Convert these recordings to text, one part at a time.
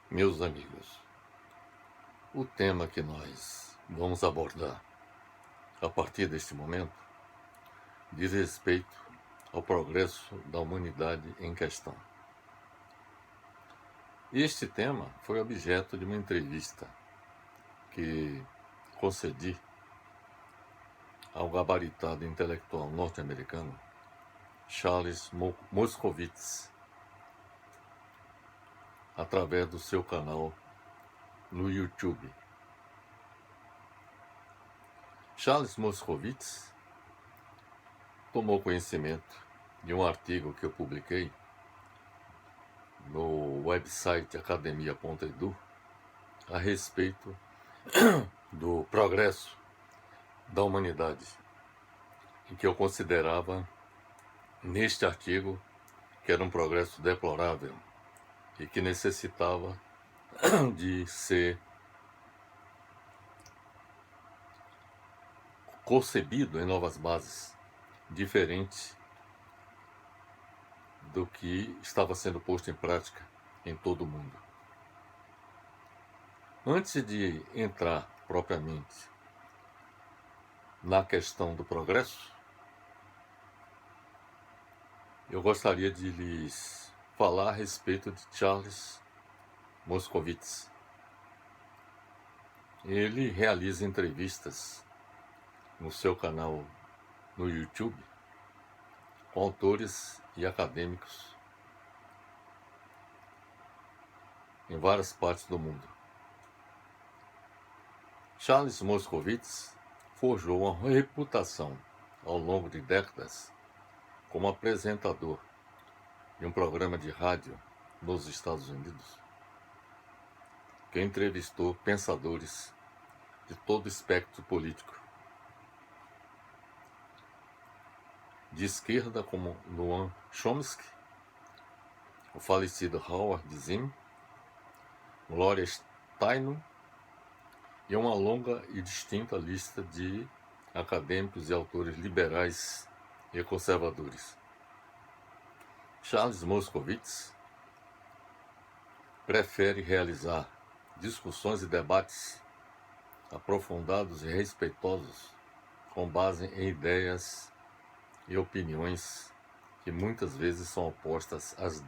Meus amigos, o tema que nós vamos abordar a partir deste momento diz respeito ao progresso da humanidade em questão. Este tema foi objeto de uma entrevista que concedi ao gabaritado intelectual norte-americano Charles Moscovitz, através do seu canal no YouTube. Charles Moscovitz tomou conhecimento de um artigo que eu publiquei no website academia.edu a respeito do progresso da humanidade, em que eu considerava neste artigo que era um progresso deplorável e que necessitava de ser concebido em novas bases, diferente do que estava sendo posto em prática em todo o mundo. Antes de entrar propriamente na questão do progresso, eu gostaria de lhes falar a respeito de Charles Moscovitz. Ele realiza entrevistas no seu canal no YouTube com autores e acadêmicos em várias partes do mundo. Charles Moscovitz forjou uma reputação ao longo de décadas como apresentador de um programa de rádio nos Estados Unidos, que entrevistou pensadores de todo o espectro político, de esquerda como Noam Chomsky, o falecido Howard Zinn, Gloria Steinem e uma longa e distinta lista de acadêmicos e autores liberais e conservadores. Charles Moscovitz prefere realizar discussões e debates aprofundados e respeitosos com base em ideias e opiniões que muitas vezes são opostas às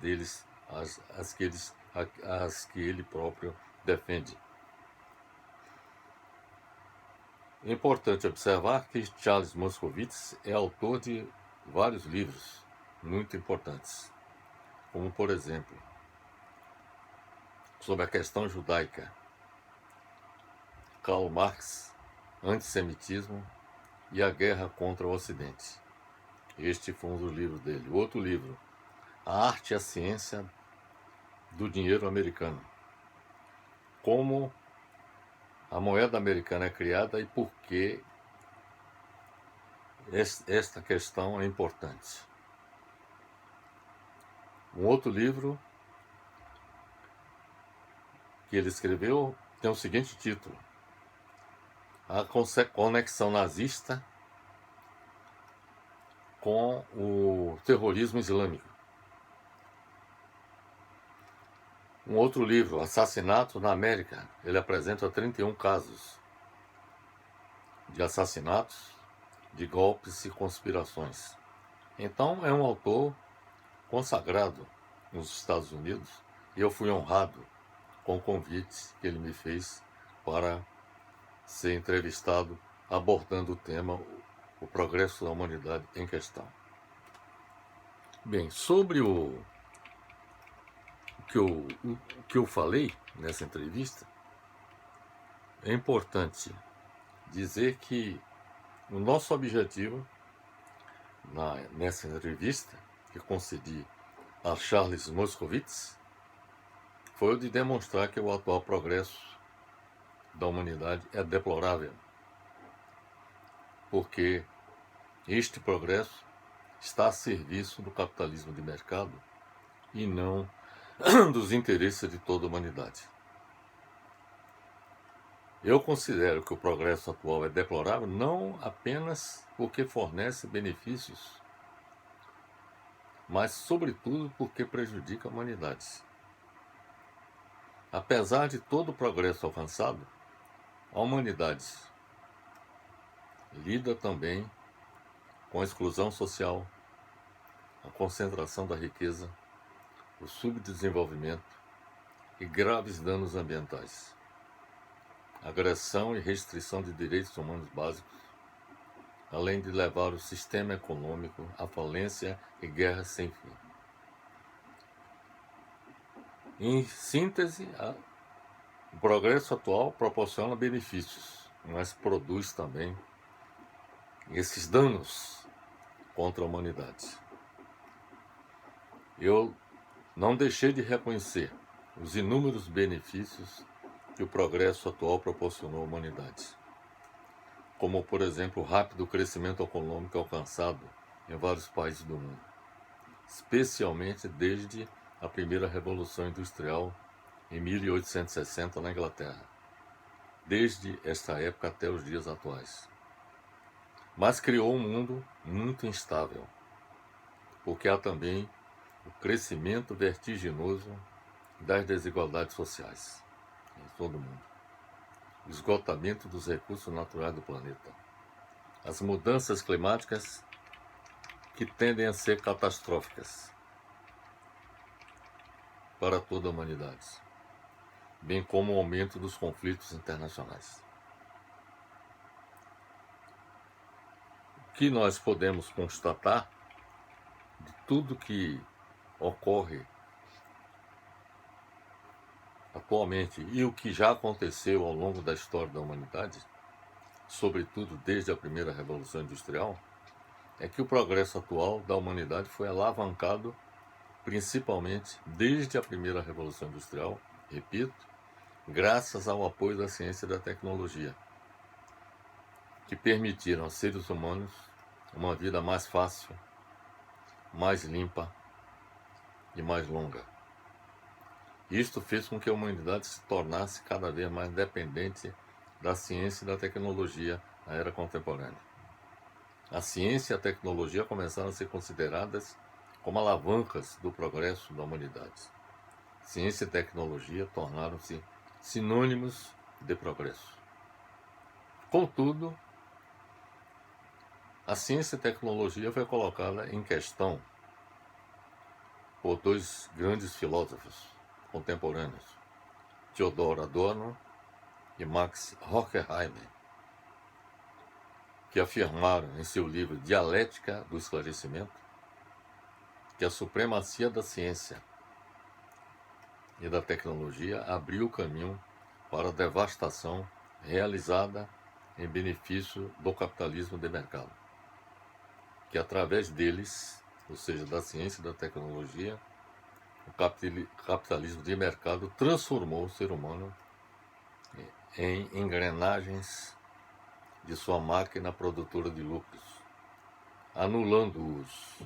que ele próprio defende. É importante observar que Charles Moscovitz é autor de vários livros muito importantes, como, por exemplo, sobre a questão judaica, Karl Marx, Antissemitismo e a Guerra contra o Ocidente. Este foi um dos livros dele. Outro livro, A Arte e a Ciência do Dinheiro Americano. Como a moeda americana é criada e por que esta questão é importante. Um outro livro que ele escreveu tem o seguinte título: A Conexão Nazista com o Terrorismo Islâmico. Um outro livro, Assassinato na América, ele apresenta 31 casos de assassinatos, de golpes e conspirações. Então é um autor consagrado nos Estados Unidos e eu fui honrado com o convite que ele me fez para ser entrevistado abordando o tema o progresso da humanidade em questão. Bem, sobre o que eu falei nessa entrevista, é importante dizer que o nosso objetivo nessa entrevista que concedi a Charles Moscovitz foi o de demonstrar que o atual progresso da humanidade é deplorável, porque este progresso está a serviço do capitalismo de mercado e não dos interesses de toda a humanidade. Eu considero que o progresso atual é deplorável não apenas porque fornece benefícios, mas sobretudo porque prejudica a humanidade. Apesar de todo o progresso alcançado, a humanidade lida também com a exclusão social, a concentração da riqueza, o subdesenvolvimento e graves danos ambientais, agressão e restrição de direitos humanos básicos, além de levar o sistema econômico à falência e guerras sem fim. Em síntese, o progresso atual proporciona benefícios, mas produz também esses danos contra a humanidade. Eu não deixei de reconhecer os inúmeros benefícios que o progresso atual proporcionou à humanidade, como, por exemplo, o rápido crescimento econômico alcançado em vários países do mundo, especialmente desde a primeira Revolução Industrial em 1860 na Inglaterra, desde esta época até os dias atuais. Mas criou um mundo muito instável, porque há também o crescimento vertiginoso das desigualdades sociais em todo o mundo, o esgotamento dos recursos naturais do planeta, as mudanças climáticas que tendem a ser catastróficas para toda a humanidade, bem como o aumento dos conflitos internacionais. O que nós podemos constatar de tudo que ocorre atualmente e o que já aconteceu ao longo da história da humanidade, sobretudo desde a primeira Revolução Industrial, é que o progresso atual da humanidade foi alavancado principalmente desde a primeira Revolução Industrial, repito, graças ao apoio da ciência e da tecnologia, que permitiram aos seres humanos uma vida mais fácil, mais limpa e mais longa. Isto fez com que a humanidade se tornasse cada vez mais dependente da ciência e da tecnologia na era contemporânea. A ciência e a tecnologia começaram a ser consideradas como alavancas do progresso da humanidade. Ciência e tecnologia tornaram-se sinônimos de progresso. Contudo, a ciência e tecnologia foi colocada em questão por dois grandes filósofos contemporâneos, Theodor Adorno e Max Horkheimer, que afirmaram em seu livro Dialética do Esclarecimento que a supremacia da ciência e da tecnologia abriu o caminho para a devastação realizada em benefício do capitalismo de mercado, que através deles, ou seja, da ciência e da tecnologia, o capitalismo de mercado transformou o ser humano em engrenagens de sua máquina produtora de lucros, anulando-os,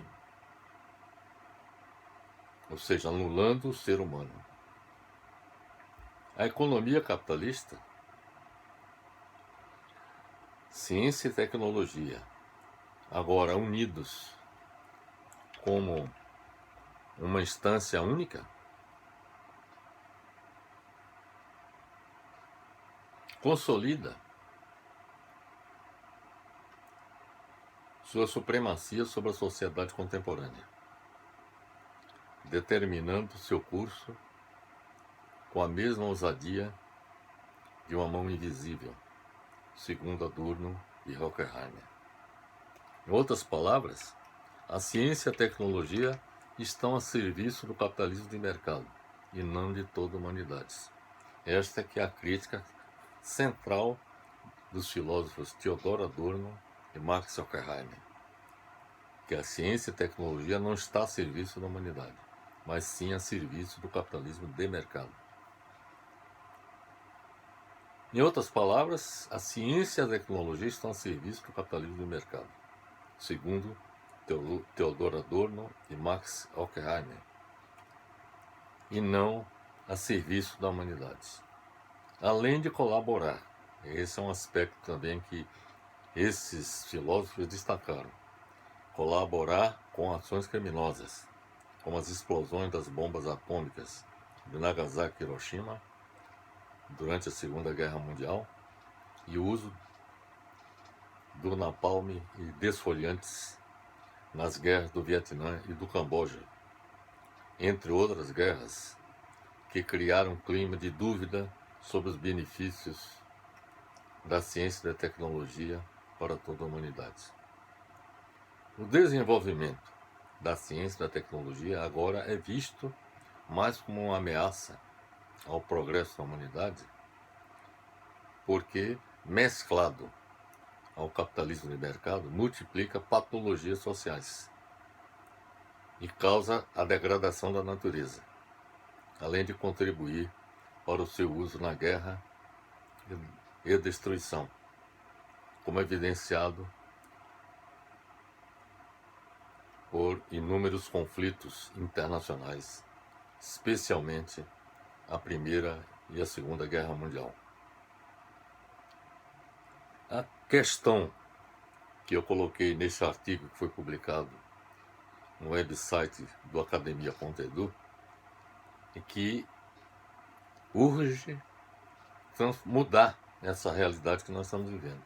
ou seja, anulando o ser humano. A economia capitalista, ciência e tecnologia, agora unidos como uma instância única, consolida sua supremacia sobre a sociedade contemporânea, determinando seu curso com a mesma ousadia de uma mão invisível, segundo Adorno e Horkheimer. Em outras palavras, a ciência e a tecnologia estão a serviço do capitalismo de mercado e não de toda a humanidade. Esta é que é a crítica central dos filósofos Theodor Adorno e Max Horkheimer, que a ciência e a tecnologia não está a serviço da humanidade, mas sim a serviço do capitalismo de mercado. Em outras palavras, a ciência e a tecnologia estão a serviço do capitalismo de mercado, segundo Theodor Adorno e Max Horkheimer, e não a serviço da humanidade. Além de colaborar, esse é um aspecto também que esses filósofos destacaram, colaborar com ações criminosas, como as explosões das bombas atômicas de Nagasaki e Hiroshima, durante a Segunda Guerra Mundial e o uso do napalm e desfoliantes nas guerras do Vietnã e do Camboja, entre outras guerras que criaram um clima de dúvida sobre os benefícios da ciência e da tecnologia para toda a humanidade. O desenvolvimento da ciência e da tecnologia agora é visto mais como uma ameaça ao progresso da humanidade, porque, mesclado ao capitalismo de mercado, multiplica patologias sociais e causa a degradação da natureza, além de contribuir para o seu uso na guerra e destruição, como evidenciado por inúmeros conflitos internacionais, especialmente a Primeira e a Segunda Guerra Mundial. A questão que eu coloquei nesse artigo que foi publicado no website do academia.edu é que urge mudar essa realidade que nós estamos vivendo.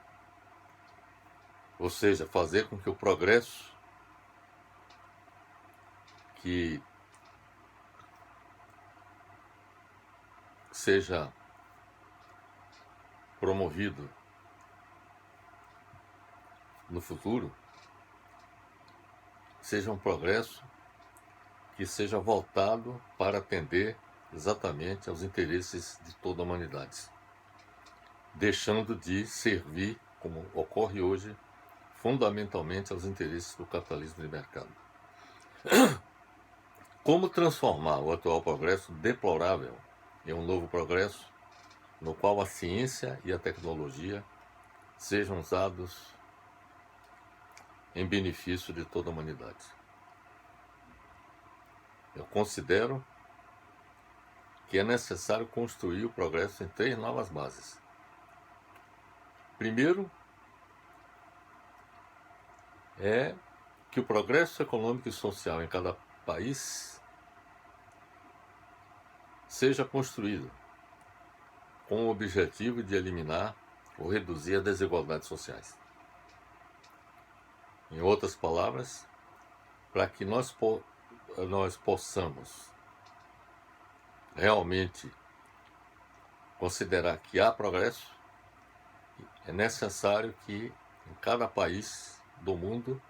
Ou seja, fazer com que o progresso que seja promovido no futuro seja um progresso que seja voltado para atender exatamente aos interesses de toda a humanidade, deixando de servir, como ocorre hoje, fundamentalmente aos interesses do capitalismo de mercado. Como transformar o atual progresso deplorável em um novo progresso, no qual a ciência e a tecnologia sejam usados em benefício de toda a humanidade? Eu considero que é necessário construir o progresso em 3 novas bases. Primeiro, é que o progresso econômico e social em cada país seja construído com o objetivo de eliminar ou reduzir as desigualdades sociais. Em outras palavras, para que nós possamos realmente considerar que há progresso, é necessário que em cada país do mundo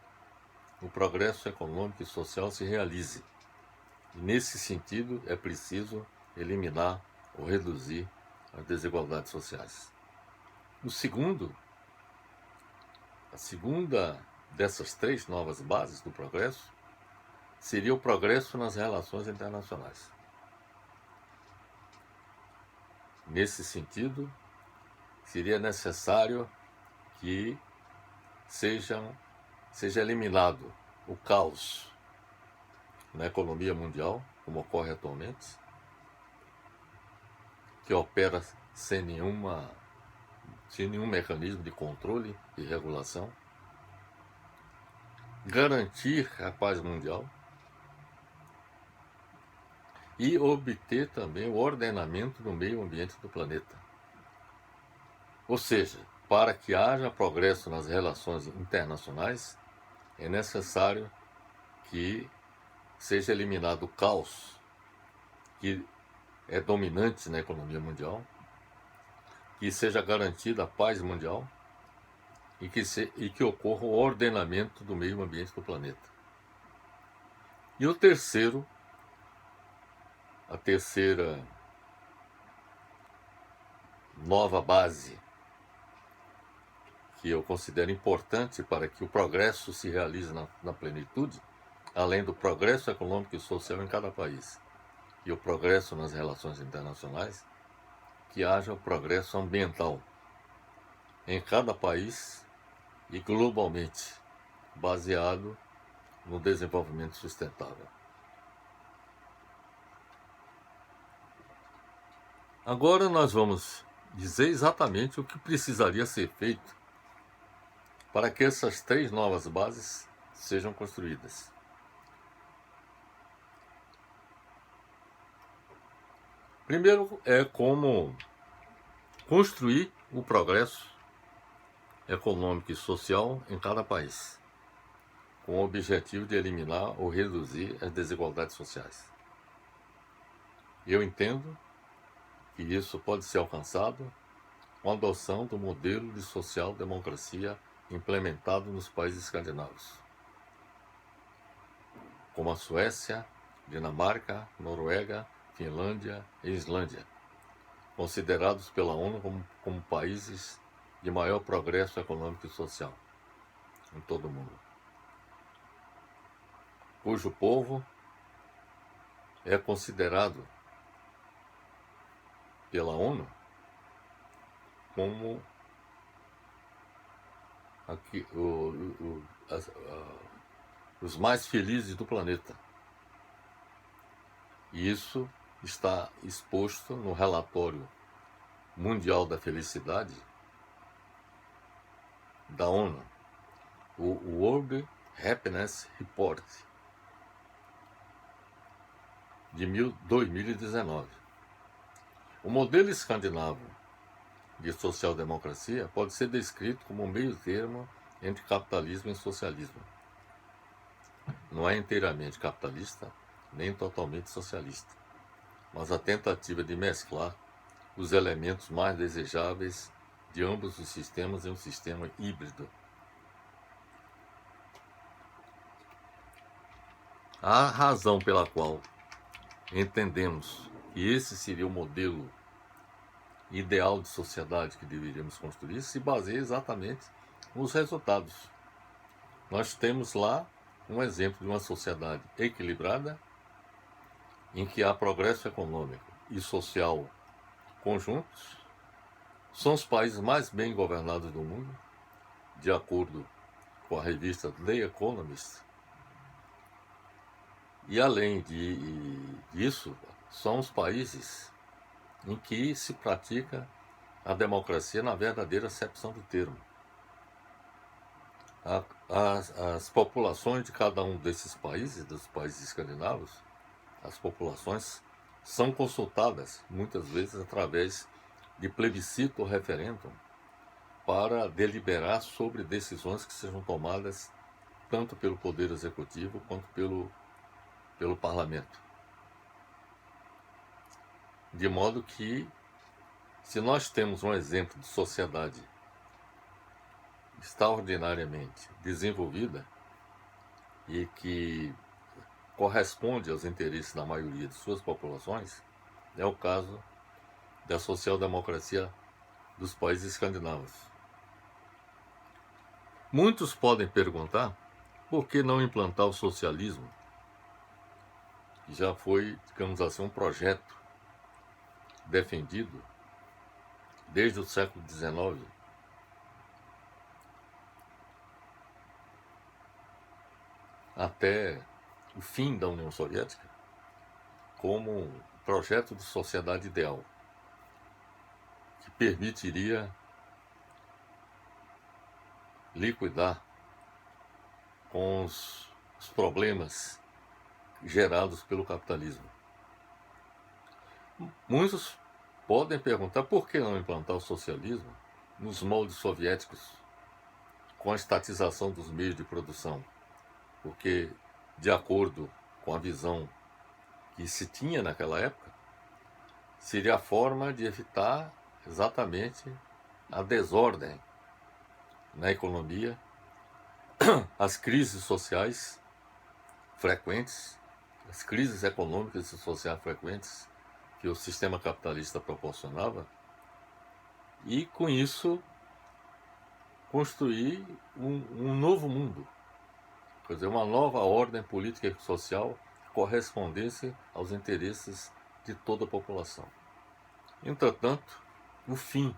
o progresso econômico e social se realize. E nesse sentido é preciso eliminar ou reduzir as desigualdades sociais. O segundo, a segunda dessas 3 novas bases do progresso seria o progresso nas relações internacionais. Nesse sentido, seria necessário que seja eliminado o caos na economia mundial, como ocorre atualmente, que opera sem nenhum mecanismo de controle e regulação, garantir a paz mundial e obter também o ordenamento do meio ambiente do planeta. Ou seja, para que haja progresso nas relações internacionais, é necessário que seja eliminado o caos que é dominante na economia mundial, que seja garantida a paz mundial e que ocorra o ordenamento do meio ambiente do planeta. E o terceiro, a terceira nova base que eu considero importante para que o progresso se realize na plenitude, além do progresso econômico e social em cada país e o progresso nas relações internacionais, que haja o progresso ambiental em cada país e globalmente, baseado no desenvolvimento sustentável. Agora nós vamos dizer exatamente o que precisaria ser feito para que essas 3 novas bases sejam construídas. Primeiro é como construir o progresso econômico e social em cada país, com o objetivo de eliminar ou reduzir as desigualdades sociais. Eu entendo que isso pode ser alcançado com a adoção do modelo de social-democracia implementado nos países escandinavos, como a Suécia, Dinamarca, Noruega, Finlândia e Islândia, considerados pela ONU como países de maior progresso econômico e social em todo o mundo, cujo povo é considerado pela ONU como os mais felizes do planeta. E isso está exposto no relatório mundial da felicidade da ONU, o World Happiness Report de 2019. O modelo escandinavo de social-democracia pode ser descrito como um meio termo entre capitalismo e socialismo. Não é inteiramente capitalista, nem totalmente socialista, mas a tentativa de mesclar os elementos mais desejáveis de ambos os sistemas em um sistema híbrido. A razão pela qual entendemos que esse seria o modelo ideal de sociedade que deveríamos construir se baseia exatamente nos resultados. Nós temos lá um exemplo de uma sociedade equilibrada, em que há progresso econômico e social conjuntos. São os países mais bem governados do mundo, de acordo com a revista The Economist. E além disso, são os países em que se pratica a democracia na verdadeira acepção do termo. As populações de cada um desses países, dos países escandinavos, as populações são consultadas, muitas vezes através de plebiscito ou referendo, para deliberar sobre decisões que sejam tomadas tanto pelo Poder Executivo quanto pelo Parlamento. De modo que, se nós temos um exemplo de sociedade extraordinariamente desenvolvida e que corresponde aos interesses da maioria de suas populações, é o caso da social-democracia dos países escandinavos. Muitos podem perguntar por que não implantar o socialismo, que já foi, digamos assim, um projeto defendido desde o século XIX. Até o fim da União Soviética, como um projeto de sociedade ideal, que permitiria liquidar com os problemas gerados pelo capitalismo. Muitos podem perguntar por que não implantar o socialismo nos moldes soviéticos, com a estatização dos meios de produção, porque, de acordo com a visão que se tinha naquela época, seria a forma de evitar exatamente a desordem na economia, as crises sociais frequentes, as crises econômicas e sociais frequentes que o sistema capitalista proporcionava, e com isso construir um novo mundo, quer dizer, uma nova ordem política e social que correspondesse aos interesses de toda a população. Entretanto, o fim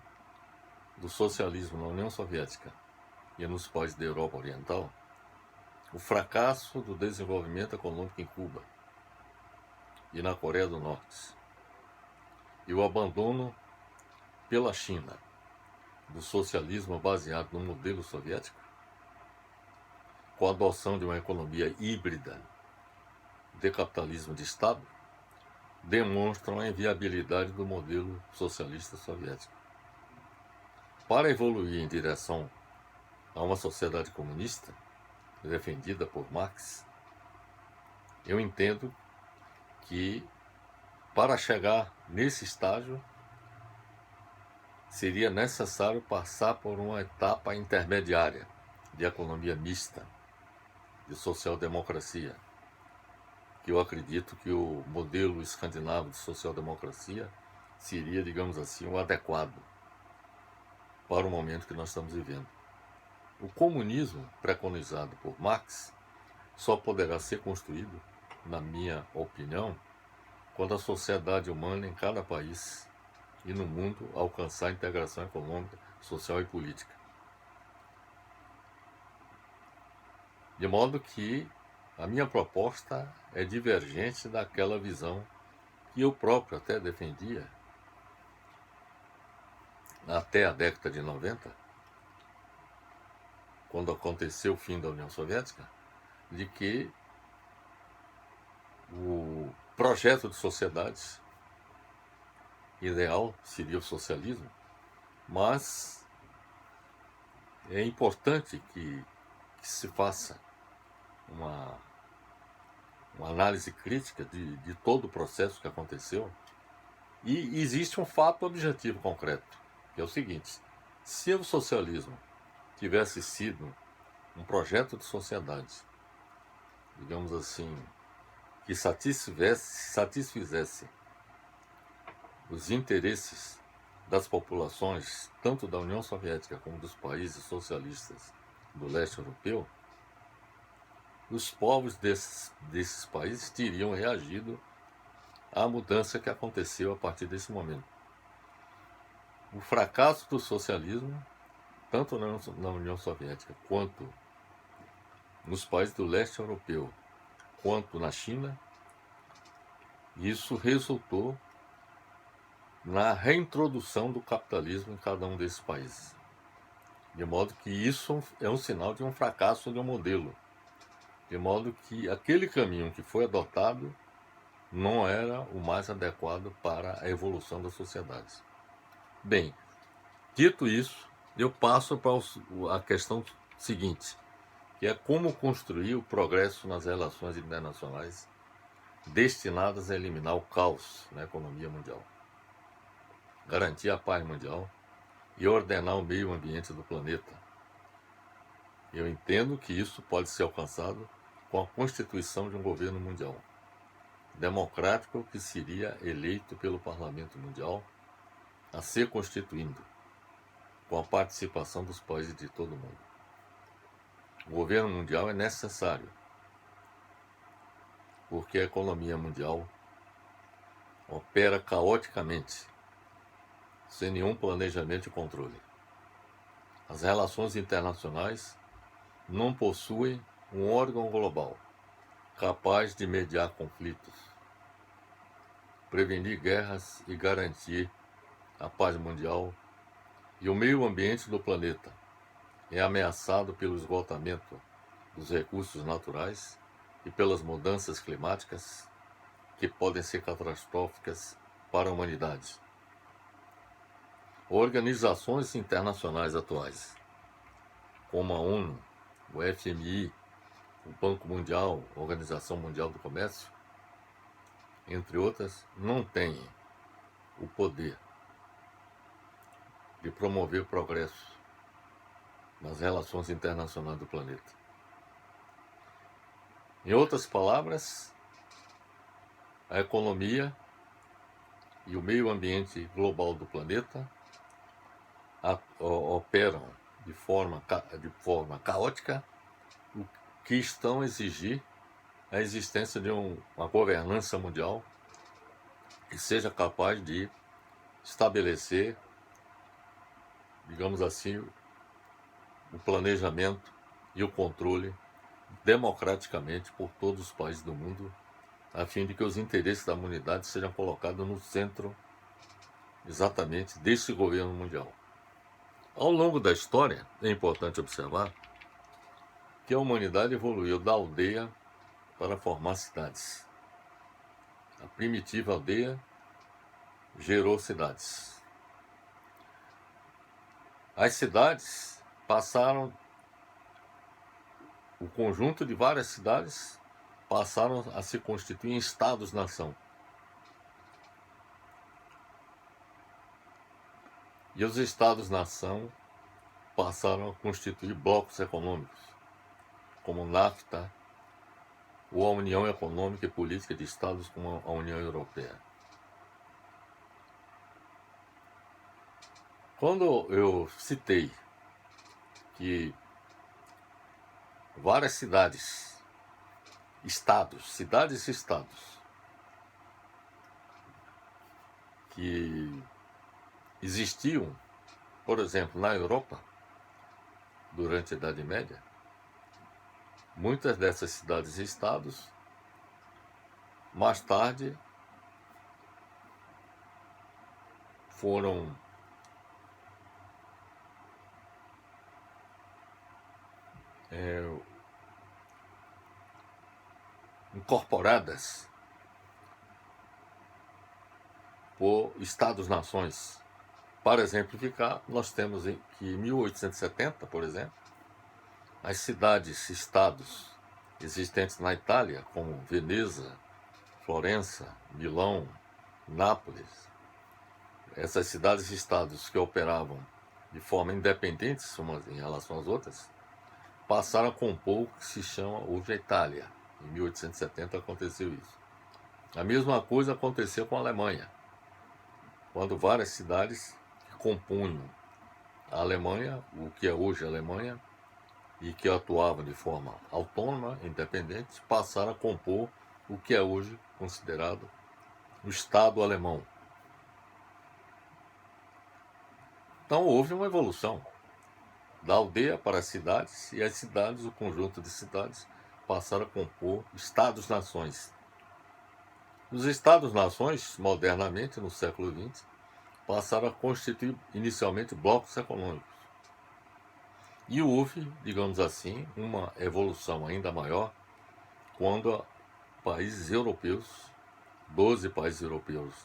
do socialismo na União Soviética e nos países da Europa Oriental, o fracasso do desenvolvimento econômico em Cuba e na Coreia do Norte, e o abandono pela China do socialismo baseado no modelo soviético, com a adoção de uma economia híbrida de capitalismo de Estado, demonstram a inviabilidade do modelo socialista soviético. para evoluir em direção a uma sociedade comunista, defendida por Marx, eu entendo que para chegar nesse estágio seria necessário passar por uma etapa intermediária de economia mista, de social-democracia, que eu acredito que o modelo escandinavo de social-democracia seria, digamos assim, o adequado para o momento que nós estamos vivendo. O comunismo preconizado por Marx só poderá ser construído, na minha opinião, quando a sociedade humana em cada país e no mundo alcançar a integração econômica, social e política. De modo que a minha proposta é divergente daquela visão que eu próprio até defendia até a década de 90, quando aconteceu o fim da União Soviética, de que o projeto de sociedades ideal seria o socialismo, mas é importante que se faça uma análise crítica de todo o processo que aconteceu. E existe um fato objetivo concreto, que é o seguinte: se o socialismo tivesse sido um projeto de sociedade, digamos assim, que satisfizesse os interesses das populações, tanto da União Soviética como dos países socialistas do leste europeu, os povos desses países teriam reagido à mudança que aconteceu a partir desse momento. O fracasso do socialismo, tanto na União Soviética quanto nos países do leste europeu, quanto na China, isso resultou na reintrodução do capitalismo em cada um desses países. De modo que isso é um sinal de um fracasso de um modelo. De modo que aquele caminho que foi adotado não era o mais adequado para a evolução das sociedades. Bem, dito isso, eu passo para a questão seguinte, que é como construir o progresso nas relações internacionais destinadas a eliminar o caos na economia mundial, garantir a paz mundial e ordenar o meio ambiente do planeta. Eu entendo que isso pode ser alcançado com a constituição de um governo mundial, democrático, que seria eleito pelo Parlamento Mundial, a ser constituído, com a participação dos países de todo o mundo. O governo mundial é necessário, porque a economia mundial opera caoticamente, sem nenhum planejamento e controle. As relações internacionais não possuem um órgão global capaz de mediar conflitos, prevenir guerras e garantir a paz mundial, e o meio ambiente do planeta é ameaçado pelo esgotamento dos recursos naturais e pelas mudanças climáticas que podem ser catastróficas para a humanidade. Organizações internacionais atuais, como a ONU, o FMI, o Banco Mundial, a Organização Mundial do Comércio, entre outras, não têm o poder de promover o progresso nas relações internacionais do planeta. Em outras palavras, a economia e o meio ambiente global do planeta operam de forma caótica, o que estão a exigir a existência de uma governança mundial que seja capaz de estabelecer, digamos assim, o planejamento e o controle democraticamente por todos os países do mundo, a fim de que os interesses da humanidade sejam colocados no centro exatamente desse governo mundial. Ao longo da história, é importante observar que a humanidade evoluiu da aldeia para formar cidades. A primitiva aldeia gerou cidades. as cidades passaram, o conjunto de várias cidades passaram a se constituir em estados-nação. E os estados-nação passaram a constituir blocos econômicos, como NAFTA, ou a União Econômica e Política de Estados como a União Europeia. Quando eu citei que várias cidades e estados, que existiam, por exemplo, na Europa, durante a Idade Média, muitas dessas cidades e estados, mais tarde, foram incorporadas por estados-nações. Para exemplificar, nós temos que em 1870, por exemplo, as cidades-estados existentes na Itália, como Veneza, Florença, Milão, Nápoles, essas cidades-estados que operavam de forma independente umas em relação às outras, passaram a compor o que se chama hoje a Itália. Em 1870 aconteceu isso. A mesma coisa aconteceu com a Alemanha, quando várias cidades que compunham a Alemanha, o que é hoje a Alemanha, e que atuavam de forma autônoma, independente, passaram a compor o que é hoje considerado o Estado alemão. Então houve uma evolução da aldeia para as cidades, e as cidades, o conjunto de cidades, passaram a compor estados-nações. Os estados-nações, modernamente, no século XX, passaram a constituir inicialmente blocos econômicos. E houve, digamos assim, uma evolução ainda maior quando países europeus, 12 países europeus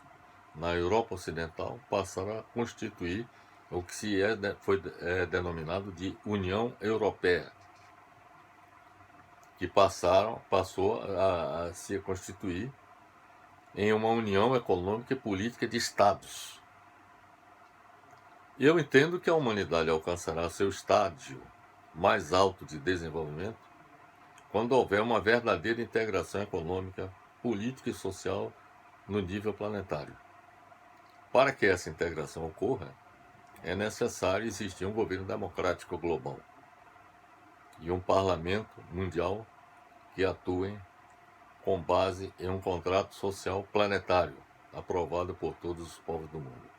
na Europa Ocidental, passaram a constituir o que foi denominado de União Europeia, que passou a se constituir em uma união econômica e política de Estados. Eu entendo que a humanidade alcançará seu estágio mais alto de desenvolvimento quando houver uma verdadeira integração econômica, política e social no nível planetário. Para que essa integração ocorra, é necessário existir um governo democrático global e um parlamento mundial que atuem com base em um contrato social planetário, aprovado por todos os povos do mundo.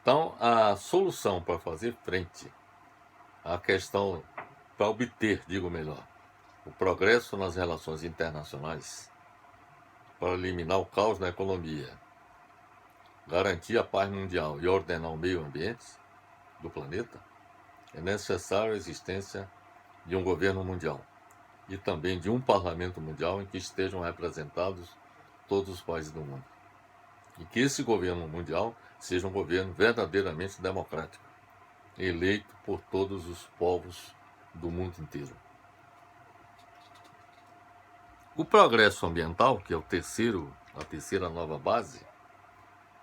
Então, a solução para fazer frente à questão, para obter, digo melhor, o progresso nas relações internacionais, para eliminar o caos na economia, garantir a paz mundial e ordenar o meio ambiente do planeta, é necessária a existência de um governo mundial e também de um parlamento mundial em que estejam representados todos os países do mundo. E que esse governo mundial seja um governo verdadeiramente democrático, eleito por todos os povos do mundo inteiro. O progresso ambiental, que é a terceira nova base,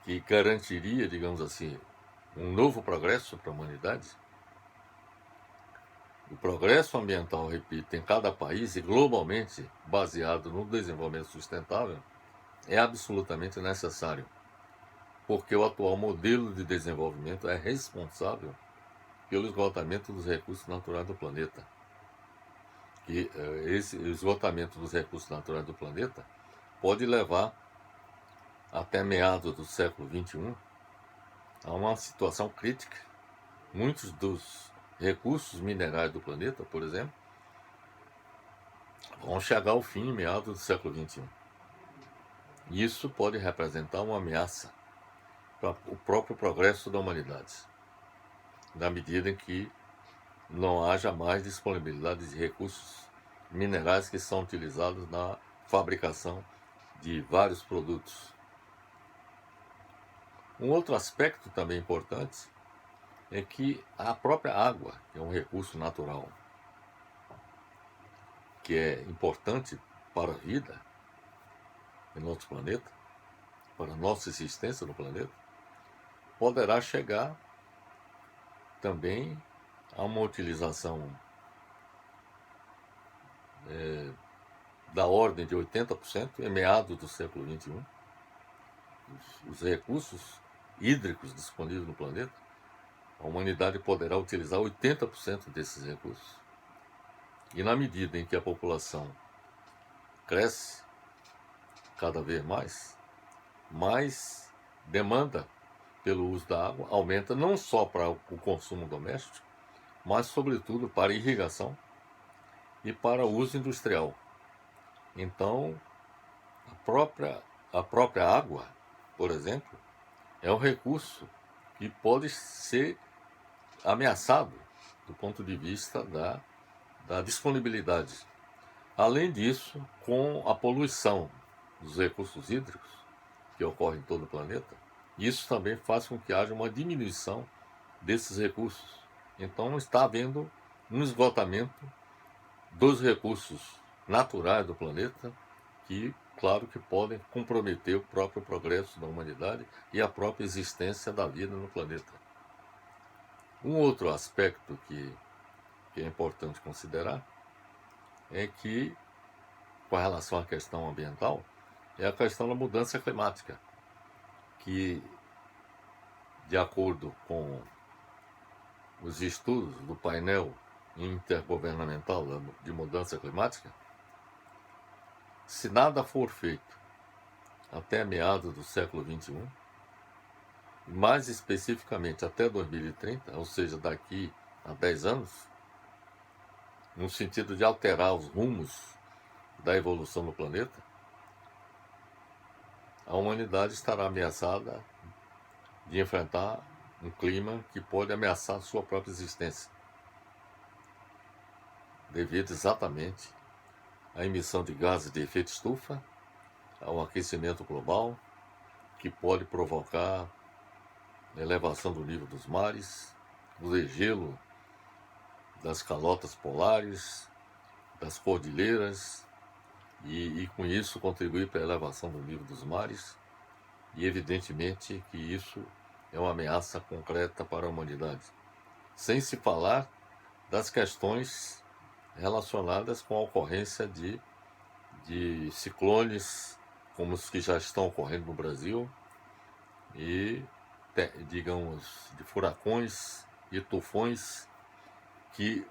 que garantiria, digamos assim, um novo progresso para a humanidade. O progresso ambiental, repito, em cada país e globalmente baseado no desenvolvimento sustentável, é absolutamente necessário, porque o atual modelo de desenvolvimento é responsável pelo esgotamento dos recursos naturais do planeta. E esse esgotamento dos recursos naturais do planeta pode levar, até meados do século XXI, a uma situação crítica. Muitos dos recursos minerais do planeta, por exemplo, vão chegar ao fim em meados do século XXI. Isso pode representar uma ameaça para o próprio progresso da humanidade, na medida em que não haja mais disponibilidade de recursos minerais que são utilizados na fabricação de vários produtos. Um outro aspecto também importante é que a própria água é um recurso natural que é importante para a vida em nosso planeta, para a nossa existência no planeta, poderá chegar também a uma utilização da ordem de 80% em meados do século XXI. Os recursos hídricos disponíveis no planeta, a humanidade poderá utilizar 80% desses recursos. E na medida em que a população cresce cada vez mais demanda pelo uso da água aumenta, não só para o consumo doméstico, mas sobretudo para irrigação e para o uso industrial. Então, a própria água, por exemplo, é um recurso que pode ser ameaçado do ponto de vista da disponibilidade. Além disso, com a poluição dos recursos hídricos que ocorre em todo o planeta, isso também faz com que haja uma diminuição desses recursos. Então está havendo um esgotamento dos recursos naturais do planeta que, claro, que podem comprometer o próprio progresso da humanidade e a própria existência da vida no planeta. Um outro aspecto que é importante considerar é que, com relação à questão ambiental, é a questão da mudança climática, que, de acordo com os estudos do painel intergovernamental de mudança climática, se nada for feito até meados do século XXI, mais especificamente até 2030, ou seja, daqui a 10 anos, no sentido de alterar os rumos da evolução do planeta, a humanidade estará ameaçada de enfrentar um clima que pode ameaçar sua própria existência, devido exatamente à emissão de gases de efeito estufa, ao aquecimento global, que pode provocar elevação do nível dos mares, o degelo das calotas polares, das cordilheiras, e com isso contribuir para a elevação do nível dos mares, e evidentemente que isso é uma ameaça concreta para a humanidade. Sem se falar das questões relacionadas com a ocorrência de ciclones, como os que já estão ocorrendo no Brasil, e, digamos, de furacões e tufões, que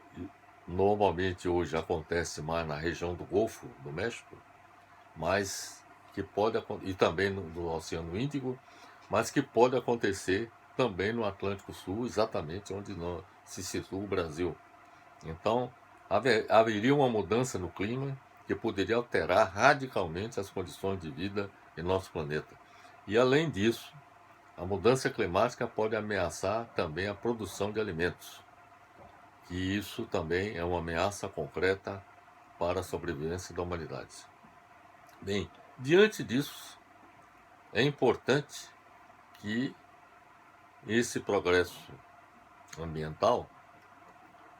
normalmente hoje acontece mais na região do Golfo do México, mas que pode, e também no Oceano Índico, mas que pode acontecer também no Atlântico Sul, exatamente onde se situa o Brasil. Então, haveria uma mudança no clima que poderia alterar radicalmente as condições de vida em nosso planeta. E, além disso, a mudança climática pode ameaçar também a produção de alimentos, que isso também é uma ameaça concreta para a sobrevivência da humanidade. Bem, diante disso, é importante que esse progresso ambiental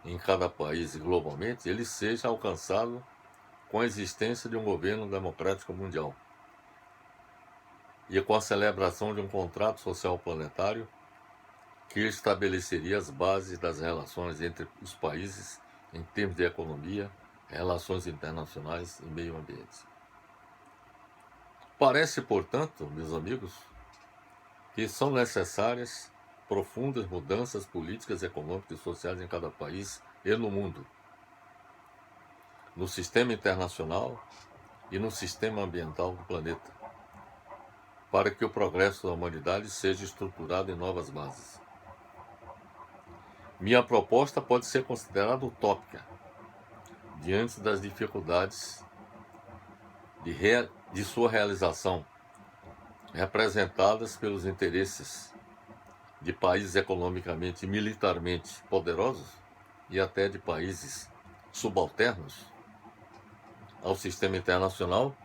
em cada país e globalmente, ele seja alcançado com a existência de um governo democrático mundial e com a celebração de um contrato social planetário que estabeleceria as bases das relações entre os países em termos de economia, relações internacionais e meio ambiente. Parece, portanto, meus amigos, que são necessárias profundas mudanças políticas, econômicas e sociais em cada país e no mundo, no sistema internacional e no sistema ambiental do planeta, para que o progresso da humanidade seja estruturado em novas bases. Minha proposta pode ser considerada utópica, diante das dificuldades de sua realização, representadas pelos interesses de países economicamente e militarmente poderosos e até de países subalternos ao sistema internacional,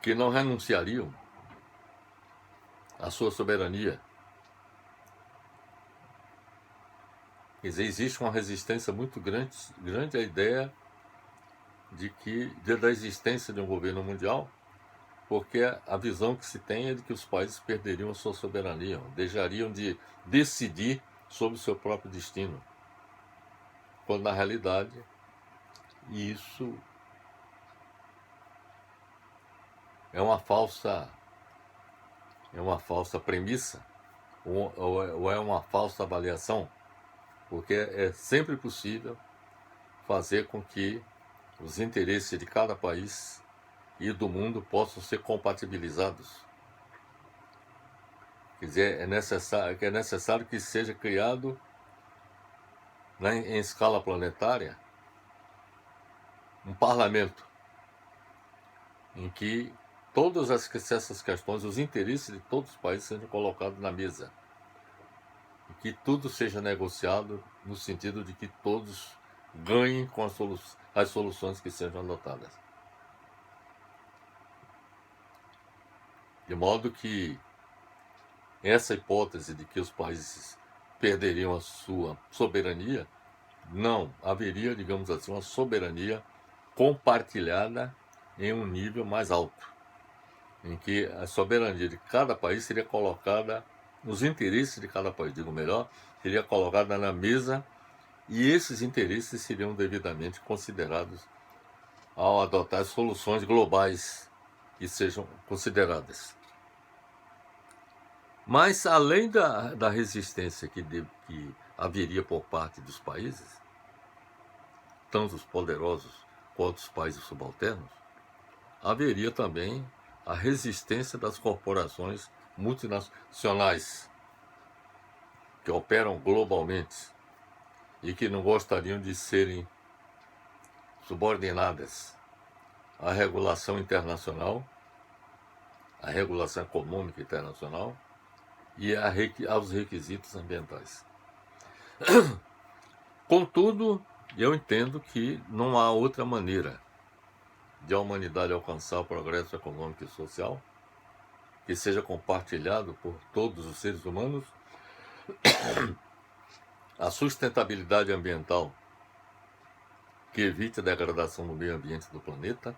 que não renunciariam à sua soberania. Quer dizer, existe uma resistência muito grande à ideia da existência de um governo mundial, porque a visão que se tem é de que os países perderiam a sua soberania, deixariam de decidir sobre o seu próprio destino, quando na realidade isso é uma falsa premissa, ou é uma falsa avaliação, porque é sempre possível fazer com que os interesses de cada país e do mundo possam ser compatibilizados. Quer dizer, é necessário que seja criado em escala planetária um parlamento em que todas essas questões, os interesses de todos os países sejam colocados na mesa. E que tudo seja negociado no sentido de que todos ganhem com as soluções que sejam adotadas. De modo que essa hipótese de que os países perderiam a sua soberania, não haveria, digamos assim, uma soberania compartilhada em um nível mais alto, em que a soberania de cada país seria colocada, os interesses de cada país, digo melhor, seria colocada na mesa, e esses interesses seriam devidamente considerados ao adotar soluções globais que sejam consideradas. Mas, além da resistência que haveria por parte dos países, tanto os poderosos quanto os países subalternos, haveria também a resistência das corporações multinacionais que operam globalmente e que não gostariam de serem subordinadas à regulação internacional, à regulação econômica internacional e aos requisitos ambientais. Contudo, eu entendo que não há outra maneira de a humanidade alcançar o progresso econômico e social que seja compartilhado por todos os seres humanos, a sustentabilidade ambiental que evite a degradação do meio ambiente do planeta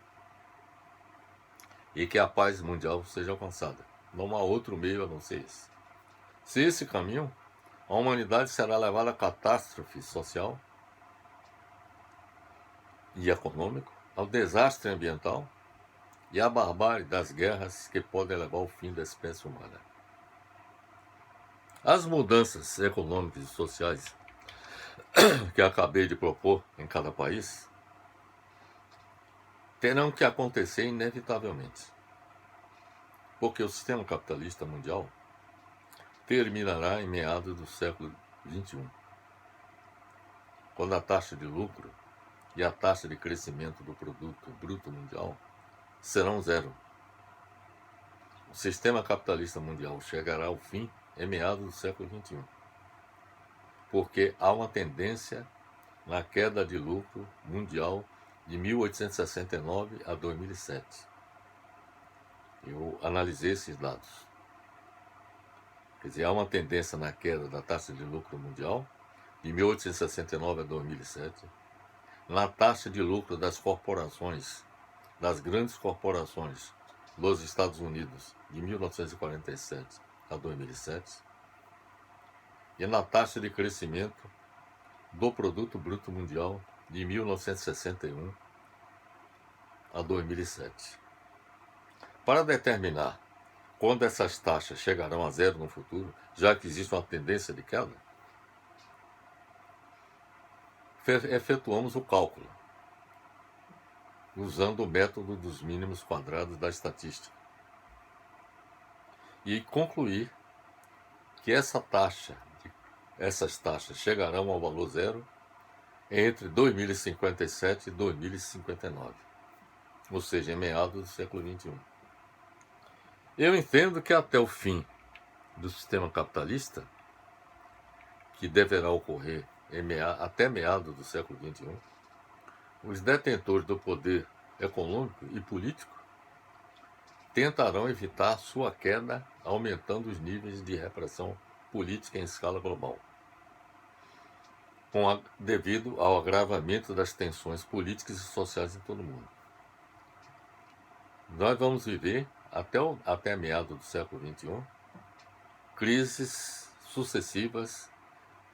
e que a paz mundial seja alcançada. Não há outro meio a não ser esse. Se esse caminho, a humanidade será levada à catástrofe social e econômico, ao desastre ambiental e à barbárie das guerras que podem levar ao fim da espécie humana. As mudanças econômicas e sociais que acabei de propor em cada país terão que acontecer inevitavelmente, porque o sistema capitalista mundial terminará em meados do século XXI, quando a taxa de lucro e a taxa de crescimento do produto bruto mundial serão zero. O sistema capitalista mundial chegará ao fim em meados do século XXI, porque há uma tendência na queda de lucro mundial de 1869 a 2007. Eu analisei esses dados. Quer dizer, há uma tendência na queda da taxa de lucro mundial de 1869 a 2007, na taxa de lucro das corporações, das grandes corporações dos Estados Unidos, de 1947 a 2007, e na taxa de crescimento do produto bruto mundial de 1961 a 2007. Para determinar quando essas taxas chegarão a zero no futuro, já que existe uma tendência de queda, efetuamos o cálculo, usando o método dos mínimos quadrados da estatística, e concluir que essas taxas chegarão ao valor zero entre 2057 e 2059, ou seja, em meados do século XXI. Eu entendo que até o fim do sistema capitalista, que deverá ocorrer até meados do século XXI, os detentores do poder econômico e político tentarão evitar sua queda, aumentando os níveis de repressão política em escala global, devido ao agravamento das tensões políticas e sociais em todo o mundo. Nós vamos viver, até meados do século XXI, crises sucessivas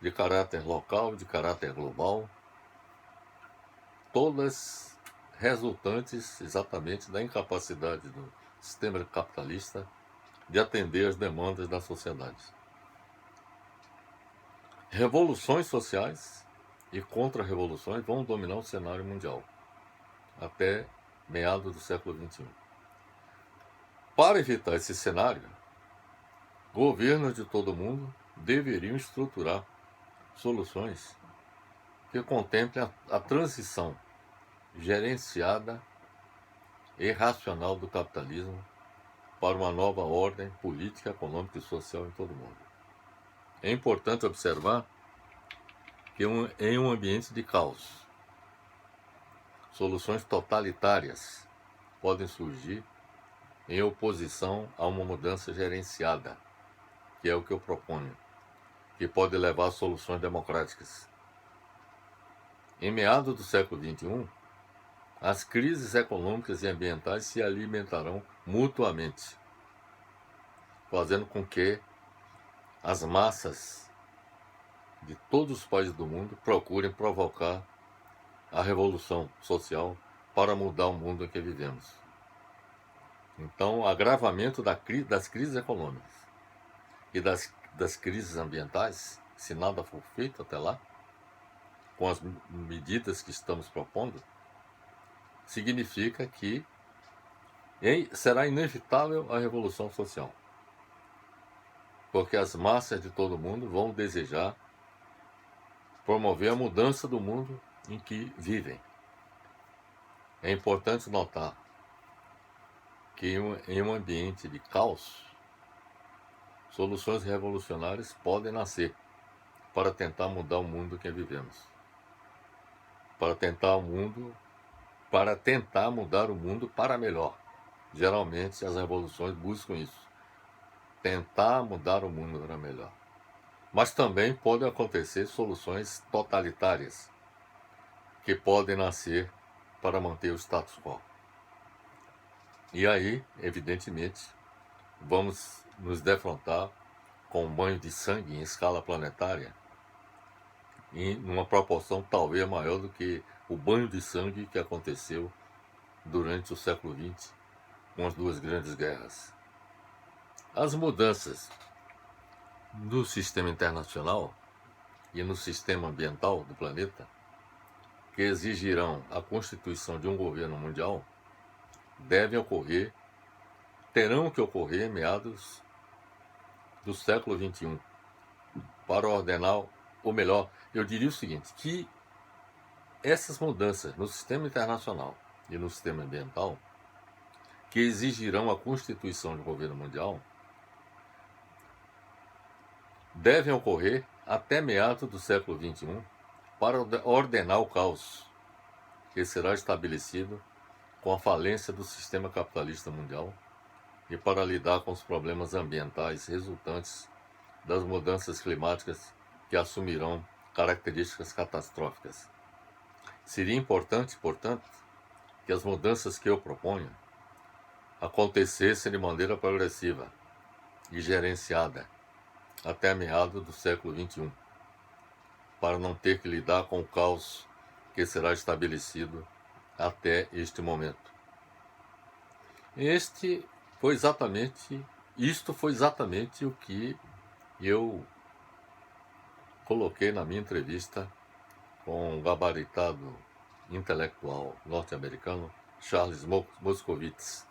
de caráter local, de caráter global, todas resultantes exatamente da incapacidade do sistema capitalista de atender às demandas da sociedade. Revoluções sociais e contra-revoluções vão dominar o cenário mundial até meados do século XXI. Para evitar esse cenário, governos de todo o mundo deveriam estruturar soluções que contemplem a transição gerenciada e racional do capitalismo para uma nova ordem política, econômica e social em todo o mundo. É importante observar que em um ambiente de caos, soluções totalitárias podem surgir em oposição a uma mudança gerenciada, que é o que eu proponho, que pode levar a soluções democráticas. Em meados do século XXI, as crises econômicas e ambientais se alimentarão mutuamente, fazendo com que as massas de todos os países do mundo procurem provocar a revolução social para mudar o mundo em que vivemos. Então, o agravamento das crises econômicas e das crises ambientais, se nada for feito até lá, com as medidas que estamos propondo, significa que será inevitável a revolução social. Porque as massas de todo mundo vão desejar promover a mudança do mundo em que vivem. É importante notar que em um ambiente de caos, soluções revolucionárias podem nascer para tentar mudar o mundo em que vivemos. Para tentar mudar o mundo para melhor. Geralmente as revoluções buscam isso. Tentar mudar o mundo para melhor. Mas também podem acontecer soluções totalitárias que podem nascer para manter o status quo. E aí, evidentemente, vamos nos defrontar com um banho de sangue em escala planetária, em uma proporção talvez maior do que o banho de sangue que aconteceu durante o século XX, com as duas grandes guerras. As mudanças no sistema internacional e no sistema ambiental do planeta, que exigirão a constituição de um governo mundial, terão que ocorrer em meados do século XXI, para ordenar, ou melhor, eu diria o seguinte, que essas mudanças no sistema internacional e no sistema ambiental, que exigirão a constituição de um governo mundial, devem ocorrer até meados do século XXI para ordenar o caos que será estabelecido com a falência do sistema capitalista mundial e para lidar com os problemas ambientais resultantes das mudanças climáticas que assumirão características catastróficas. Seria importante, portanto, que as mudanças que eu proponho acontecessem de maneira progressiva e gerenciada até meados do século XXI, para não ter que lidar com o caos que será estabelecido até este momento. Isto foi exatamente o que eu coloquei na minha entrevista com o gabaritado intelectual norte-americano Charles Moscovitz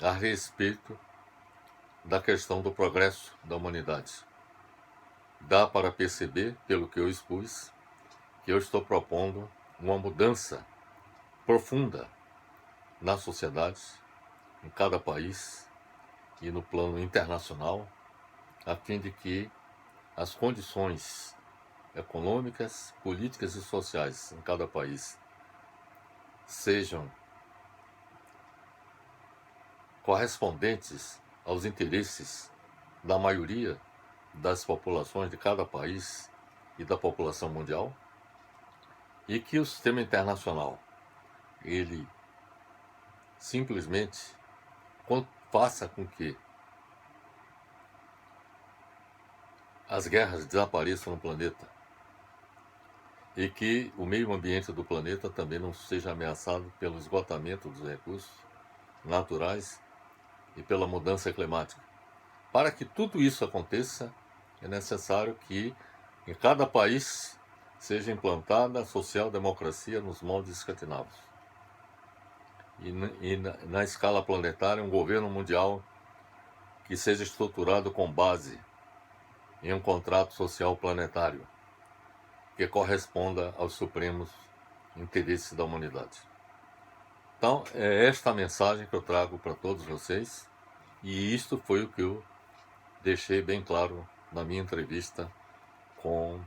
a respeito da questão do progresso da humanidade. Dá para perceber, pelo que eu expus, que eu estou propondo uma mudança profunda na sociedade, em cada país e no plano internacional, a fim de que as condições econômicas, políticas e sociais em cada país sejam correspondentes aos interesses da maioria das populações de cada país e da população mundial, e que o sistema internacional ele simplesmente faça com que as guerras desapareçam no planeta e que o meio ambiente do planeta também não seja ameaçado pelo esgotamento dos recursos naturais e pela mudança climática. Para que tudo isso aconteça, é necessário que em cada país seja implantada a social-democracia nos moldes escandinavos. E na escala planetária, um governo mundial que seja estruturado com base em um contrato social planetário que corresponda aos supremos interesses da humanidade. Então, é esta a mensagem que eu trago para todos vocês, e isto foi o que eu deixei bem claro na minha entrevista com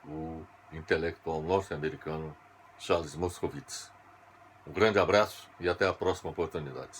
o intelectual norte-americano Charles Moscovitz. Um grande abraço e até a próxima oportunidade.